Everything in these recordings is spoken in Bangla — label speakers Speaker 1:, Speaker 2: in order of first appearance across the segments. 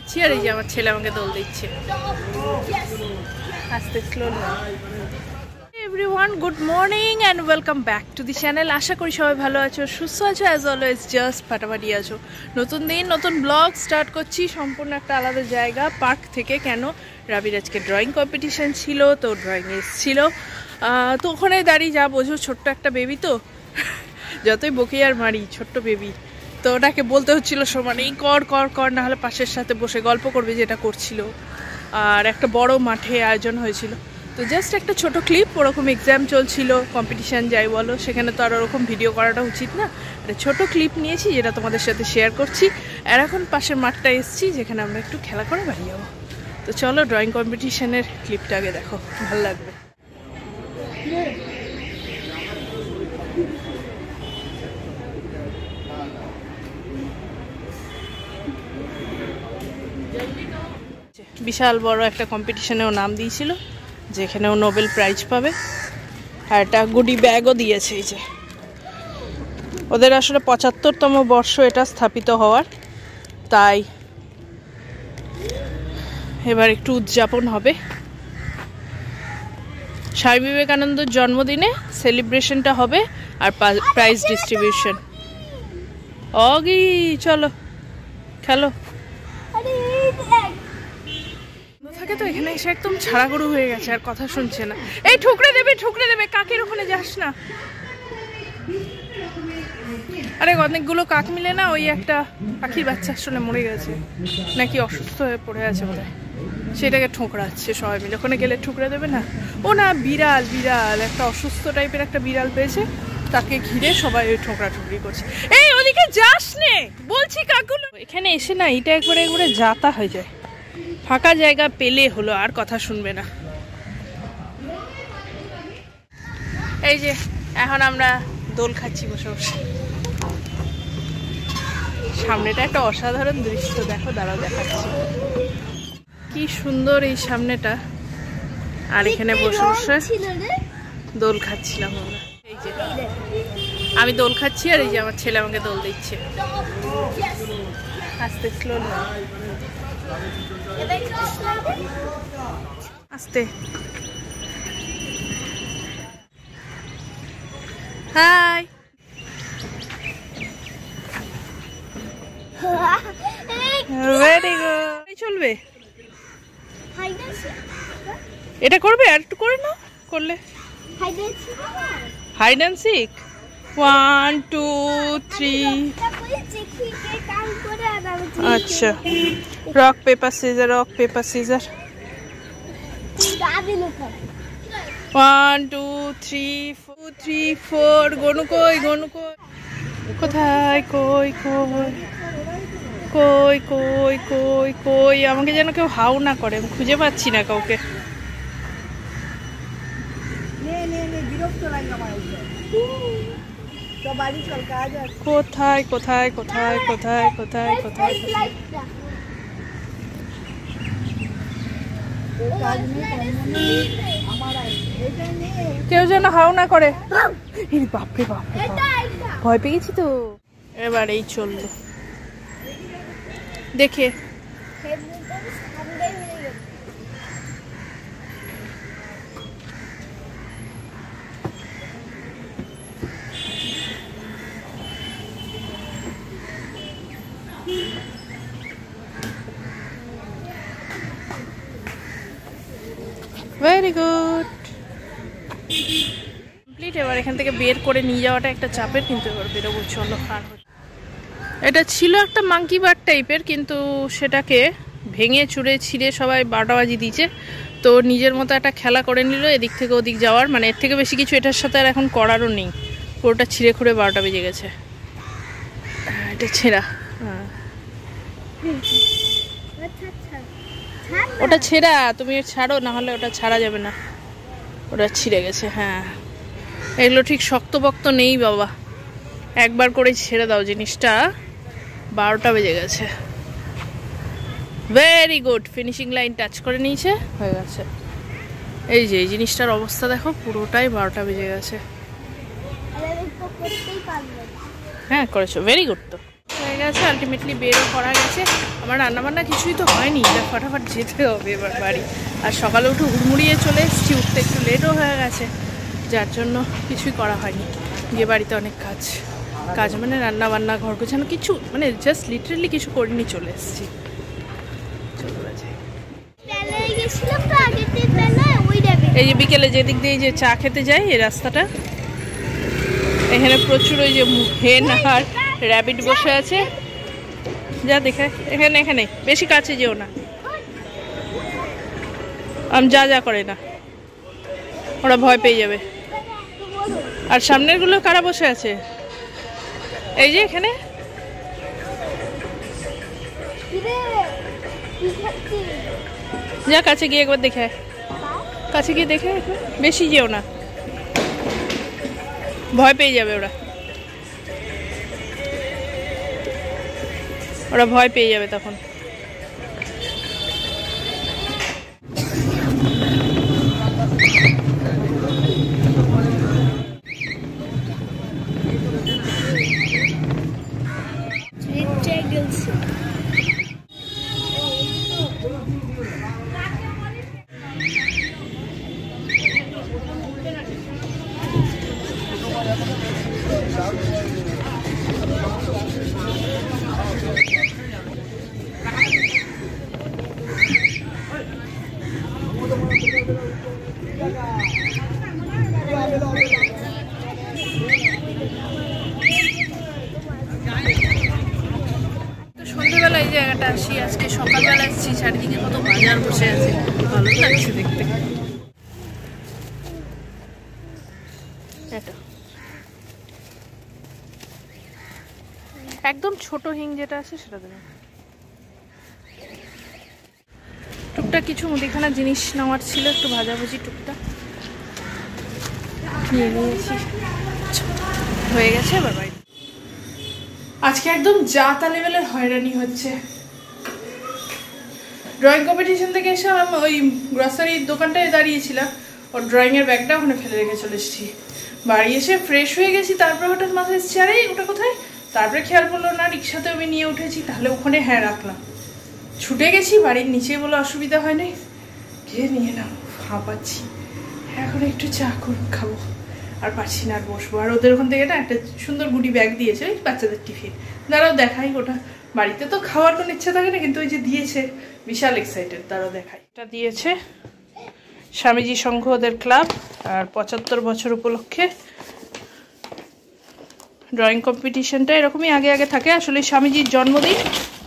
Speaker 1: খাচ্ছি আর এই যে আমার ছেলে আমাকে দোল দিচ্ছে। আস্তে slowly. Everyone, good morning and welcome back to the channel. আশা করি সবাই ভালো আছো, সুস্থ আছো, অ্যাজ অলওয়েজ জাস্ট ফাটাফাটি আছো। নতুন দিন নতুন ব্লগ স্টার্ট করছি সম্পূর্ণ একটা আলাদা জায়গা, পার্ক থেকে। কেন, রাবির আজকে ড্রয়িং কম্পিটিশান ছিল, তো ড্রয়িং এসেছিল। তো ওখানে দাঁড়িয়ে যা বোঝো, ছোট্ট একটা বেবি তো, যতই বকি আর মারি, ছোট্ট বেবি তো ওটাকে বলতে হচ্ছিল সমান এই কর কর কর, না হলে পাশের সাথে বসে গল্প করবে, যেটা করছিল। আর একটা বড় মাঠে আয়োজন হয়েছিল, তো জাস্ট একটা ছোট ক্লিপ। ওরকম এক্সাম চলছিল, কম্পিটিশান যাই বলো, সেখানে তো আর ওরকম ভিডিও করাটা উচিত না। একটা ছোট ক্লিপ নিয়েছি, যেটা তোমাদের সাথে শেয়ার করছি। আর এখন পাশের মাঠটা এসেছি, যেখানে আমরা একটু খেলা করে বাড়ি যাবো। তো চলো ড্রয়িং কম্পিটিশানের ক্লিপটা আগে দেখো, ভালো লাগবে। বিশাল বড় একটা কম্পিটিশনেও নাম দিয়েছিল, যেখানেও নোবেল প্রাইজ পাবে। আর একটা গুডি ব্যাগও দিয়েছে। এই যে ওদের আসলে ৭৫তম বর্ষ এটা স্থাপিত হওয়ার, তাই এবার একটু উদযাপন হবে। স্বামী বিবেকানন্দের জন্মদিনে সেলিব্রেশনটা হবে, আর প্রাইজ ডিস্ট্রিবিউশন। অগি চলো খেলো। থাকে তো এখানে এসে একদম ছাড়া গরু হয়ে গেছে, আর কথা শুনছে না। এই ঠুকরে দেবে ঠুকরে দেবে, কাকের ওখানে যাস না। আরে অনেকগুলো কাক মিলে না, ওই একটা পাখির বাচ্চা আসলে মরে গেছে, নাকি অসুস্থ হয়ে পড়ে আছে বোধ হয়, সেটাকে ঠোকরাচ্ছে সবাই মিলে। ওখানে গেলে ঠুকরে দেবে না। ও না, বিড়াল, বিড়াল একটা অসুস্থ টাইপের একটা বিড়াল পেয়েছে, তাকে ঘিরে সবাই ওই ঠোকরা ঠুকরি করছে। এই ওদিকে যাস নে বলছি কাকুলো। এখানে এসে না এটা একবারে একবারে যাতা হয়ে যায়। ফাঁকা জায়গা পেলে হলো, আর কথা শুনবে না। এই যে এখন আমরা দোল খাচ্ছি বসে বসে। সামনেটা একটা অসাধারণ দৃশ্য, দেখো, দাঁড়াও দেখাচ্ছি। কি সুন্দর এই সামনেটা। আর এখানে বসে বসে দোল খাচ্ছিলাম আমরা। এই যে আমি দোল খাচ্ছি আর এই যে আমার ছেলে আমাকে দোল দিচ্ছে। আস্তে স্লোলি, আস্তে। Hi, very good. চলবে, এটা করবে, আর একটু করে নাও। করলে হাইড অ্যান্ড সিক, 1 2 3। আচ্ছা, rock paper scissor, rock paper scissor. 1 2 3 4। Gonu কই, গনু কই, কোথায়, কই কই কই কই কই কই। আমাকে যেন কেউ হাউ না করে, আমি খুঁজে পাচ্ছি না কাউকে। কোথায় কোথায় কোথায় কোথায় কোথায় কোথায়। কেউ যেন হাউ না করে। বাপরে বাপরে, ভয় পেয়ে গেছি তো। এবার এই চললো দেখে। Very good, complete. এবার এখান থেকে বের করে নিয়ে যাওয়াটা একটা চাপের, কিন্তু এবার বেরোবো, চলো। আর এটা ছিল একটা মাঙ্কি বার টাইপের, কিন্তু সেটাকে ভেঙে চুড়ে ছিঁড়ে সবাই 12টা বাজি দিয়েছে। তো নিজের মতো একটা খেলা করে নিল, এদিক থেকে ওদিক যাওয়ার। মানে এর থেকে বেশি কিছু এটার সাথে আর এখন করারও নেই। পুরোটা ছিঁড়ে খুঁড়ে 12টা বেজে গেছে। এটা ছেঁড়া, ওটা ছেঁড়া, তুমি ছাড়ো, না হলে ওটা ছাড়া যাবে না। ওটা ছিঁড়ে গেছে। হ্যাঁ, এগুলো ঠিক শক্তপোক্ত নেই বাবা, একবার করে ছেড়ে দাও জিনিসটা। 12টা বেজে গেছে। Very good, finishing line touch করে নিয়েছে, হয়ে গেছে। এই যে এই জিনিসটার অবস্থা দেখো, পুরোটাই 12টা বেজে গেছে। হ্যাঁ করেছো, ভেরি গুড। তো হয়ে গেছে, আলটিমেটলি বেরও করা গেছে। আমার রান্নাবান্না কিছুই তো হয়নি, ফটাফট যেতে হবে এবার বাড়ি। আর সকালে উঠে হুড়মুড়িয়ে চলে এসেছি, উঠতে একটু লেটও হয়ে গেছে, যার জন্য কিছুই করা হয়নি। গিয়ে বাড়িতে অনেক কাজ মানে রান্নাবান্না, ঘর গোছানো, কিছু মানে জাস্ট লিটারেলি কিছু করিনি, চলে এসেছি। এই যে বিকেলে যেদিক দিয়ে যে চা খেতে যাই, এই রাস্তাটা, এখানে প্রচুর ওই যে হেন আর র্যাবিট বসে আছে। যা দেখে এখানে বেশি কাছে যেও না, আমি যা করে না, ওরা ভয় পেয়ে যাবে। আর সামনের গুলো কারা বসে আছে? এই যে এখানে যা, কাছে গিয়ে একবার দেখে, কাছে গিয়ে দেখে, বেশি যেও না, ভয় পেয়ে যাবে ওরা ভয় পেয়ে যাবে তখন। সন্ধ্যেবেলা এই জায়গাটা আসি, আজকে সকালবেলা এসেছি, চারিদিকে কত বাজার বসে আছে, ভালো লাগছে দেখতে। একদম ছোট হিং যেটা আছে সেটা দেবেন। টুকটাক কিছু মুদিখানা জিনিস নেওয়ার ছিল, একটু ভাজাভুজি টুকটাক নিয়ে নিয়েছি, হয়ে গেছে এবার বাড়ি। আজকে একদম যা তা লেভেলের হয়রানি হচ্ছে। ড্রয়িং কম্পিটিশন থেকে এসে আমি ওই গ্রসারির দোকানটায় দাঁড়িয়েছিলাম, ওর ড্রয়িংয়ের ব্যাগটা ওখানে ফেলে রেখে চলে এসেছি। বাড়ি এসে ফ্রেশ হয়ে গেছি, তারপরে হঠাৎ মাথায় এসেছি আরে ওটা কোথায়, তারপরে খেয়াল পড়লো না রিক্সাতে আমি নিয়ে উঠেছি, তাহলে ওখানে হ্যাঁ রাখলাম। ছুটে গেছি বাড়ির নিচে বলে অসুবিধা হয় নাই, গিয়ে নিয়ে নাও, হাঁপাচ্ছি। এখন একটু চা খাবো, আর পারছি না আর বসবো। আর ওদের ওখান থেকে না একটা সুন্দর গুটি ব্যাগ দিয়েছে, ওই বাচ্চাদের টিফিন, দাঁড়াও দেখাই। ওটা বাড়িতে তো খাওয়ার কোনো ইচ্ছা থাকে না, কিন্তু ওই যে দিয়েছে বিশাল এক্সাইটেড, দাঁড়াও দেখাই। এটা দিয়েছে স্বামীজি সংঘ, ওদের ক্লাব, আর 75 বছর উপলক্ষে ড্রয়িং কম্পিটিশনটা এরকমই আগে থাকে। আসলে স্বামীজির জন্মদিন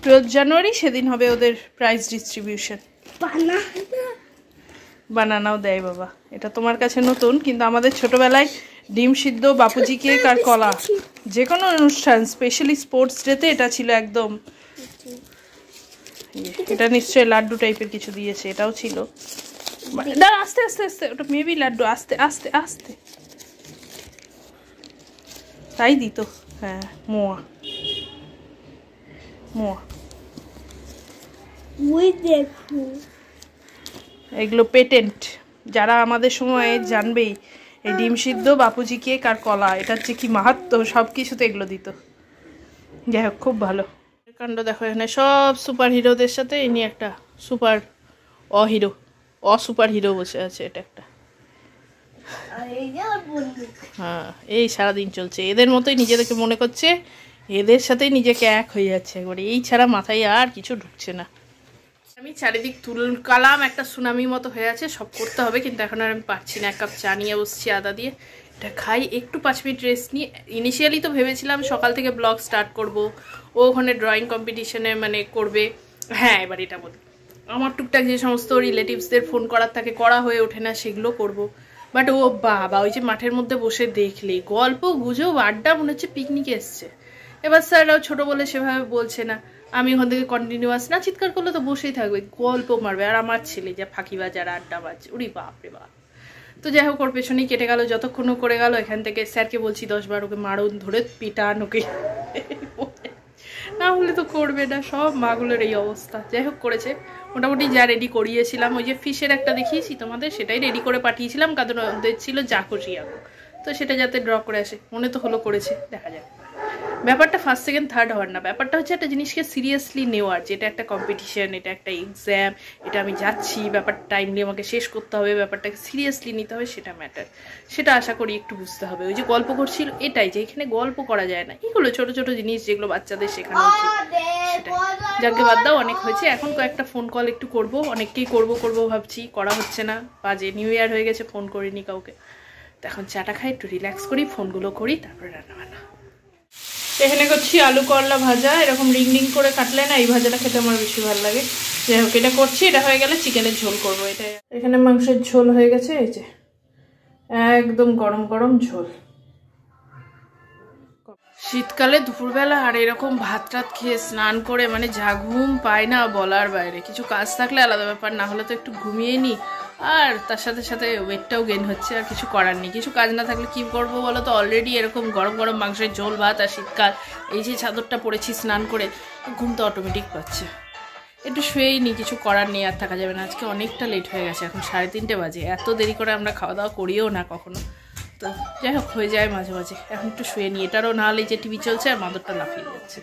Speaker 1: 12 জানুয়ারি, সেদিন হবে ওদের প্রাইজ ডিস্ট্রিবিউশন। বানানাও দেয় বাবা, এটা তোমার কাছে নতুন, কিন্তু আমাদের ছোটবেলায় ডিম সিদ্ধ, বাপুজি কেক আর কলা, যে কোনো অনুষ্ঠান, স্পেশালি স্পোর্টস ডেতে এটা ছিল একদম। এটা নিশ্চয়ই লাড্ডু টাইপের কিছু দিয়েছে, এটাও ছিল। দাঁড়া, আস্তে আস্তে আস্তে, ওটা মেবি লাড্ডু, আস্তে আস্তে আস্তে, তাই দিত। হ্যাঁ, মোয়া এগুলো পেটেন্ট, যারা আমাদের সময়ে জানবেই। এই ডিম সিদ্ধ, বাপুজি কেক আর কলা, এটা হচ্ছে কি মাহাত্ম, সব কিছুতে এগুলো দিত। যাই হোক, খুব ভালো কাণ্ড। দেখো এখানে সব সুপার হিরোদের সাথে ইনি একটা সুপার অসুপার হিরো বসে আছে। এটা একটা, হ্যাঁ, এই সারাদিন চলছে এদের মতোই, নিজেদেরকে মনে করছে এদের সাথেই নিজেকে এক হয়ে যাচ্ছে একবারে, এই ছাড়া মাথায় আর কিছু ঢুকছে না। আমি চারিদিক কালাম, একটা সুনামি মতো হয়ে আছে, সব করতে হবে, কিন্তু এখন আর আমি পারছি না। 1 কাপ চা নিয়ে বসছি আদা দিয়ে, এটা খাই, একটু 5 মিনিট রেস্ট নিয়ে। ইনিশিয়ালি তো ভেবেছিলাম সকাল থেকে ব্লগ স্টার্ট করব, ও ওখানে ড্রয়িং কম্পিটিশনে মানে করবে। হ্যাঁ, এবার এটা বলি, আমার টুকটাক যে সমস্ত রিলেটিভসদের ফোন করার থাকে, করা হয়ে ওঠে না, সেগুলো করব। বাট ও বাবা, ওই যে মাঠের মধ্যে বসে দেখলে গল্প গুজব আড্ডা, মনে হচ্ছে পিকনিকে এসছে। এবার স্যাররাও ছোট বলে সেভাবে বলছে না, আমি ওখান থেকে কন্টিনিউয়াস না চিৎকার করলে তো বসেই থাকবে, গল্প মারবে। আর আমার ছেলে যা ফাঁকিবাজ আর আড্ডাবাজ, উড়ি বাপ রে বাপ। তো যাই হোক, ওর পেছনেই কেটে গেল, যতক্ষণও করে গেল। এখান থেকে স্যারকে বলছি 10 বার ওকে মারুন, ধরে পিটান ওকে, না হলে তো করবে না। সব মাগুলোর এই অবস্থা। যাই হোক, করেছে মোটামুটি, যা রেডি করিয়েছিলাম। ওই যে ফিশের একটা দেখিয়েছি তোমাদের, সেটাই রেডি করে পাঠিয়েছিলাম, কারণ ওদের ছিল জাকোজিয়াকো, তো সেটা যাতে ড্র করে আসে, মনে তো হলো করেছে, দেখা যাক। ব্যাপারটা ফার্স্ট সেকেন্ড থার্ড হওয়ার না, ব্যাপারটা হচ্ছে একটা জিনিসকে সিরিয়াসলি নেওয়ার, যে এটা একটা কম্পিটিশন, এটা একটা এক্সাম, এটা আমি যাচ্ছি, ব্যাপারটা টাইমলি আমাকে শেষ করতে হবে, ব্যাপারটাকে সিরিয়াসলি নিতে হবে, সেটা ম্যাটার। সেটা আশা করি একটু বুঝতে হবে। ওই যে গল্প করছিল এটাই, যে এখানে গল্প করা যায় না, এগুলো ছোট ছোট জিনিস যেগুলো বাচ্চাদের শেখানো উচিত, সেটাই। যাকে বাদ দাও, অনেক হয়েছে। এখন কয়েকটা ফোন কল একটু করব, অনেককেই করব ভাবছি, করা হচ্ছে না, বাজে নিউ ইয়ার হয়ে গেছে, ফোন করিনি কাউকে। তো এখন চাটা খাই, একটু রিল্যাক্স করি, ফোনগুলো করি, তারপরে রান্নাবান্না। এখানে করছি আলু করলা ভাজা, এরকম রিং রিং করে কাটলে না এই ভাজাটা খেতে আমার বেশি ভালো লাগে। যাই হোক, এটা করছি, এটা হয়ে গেলে চিকেনের ঝোল করবো। এটা এখানে মাংসের ঝোল হয়ে গেছে, এই যে একদম গরম গরম ঝোল। শীতকালে দুপুরবেলা আর এরকম ভাত টাত খেয়ে স্নান করে মানে যা ঘুম পায় না বলার বাইরে। কিছু কাজ থাকলে আলাদা ব্যাপার, না হলে তো একটু ঘুমিয়ে নি, আর তার সাথে সাথে ওয়েটটাও গেইন হচ্ছে। আর কিছু করার নেই, কিছু কাজ না থাকলে কি করবো বলো তো? অলরেডি এরকম গরম গরম মাংসের ঝোল ভাত, আর শীতকাল, এই যে চাদরটা পরেছি স্নান করে, ঘুম তো অটোমেটিক পাচ্ছে। একটু শুয়েই নি, কিছু করার নেই, আর থাকা যাবে না। আজকে অনেকটা লেট হয়ে গেছে, এখন 3:30 বাজে। এত দেরি করে আমরা খাওয়া দাওয়া করিও না কখনো, তো যাই হোক হয়ে যায় মাঝে মাঝে। এখন একটু শুয়ে নি, এটারও না হলে যে টিভি চলছে আর মাদরটা লাফিয়ে যাচ্ছে।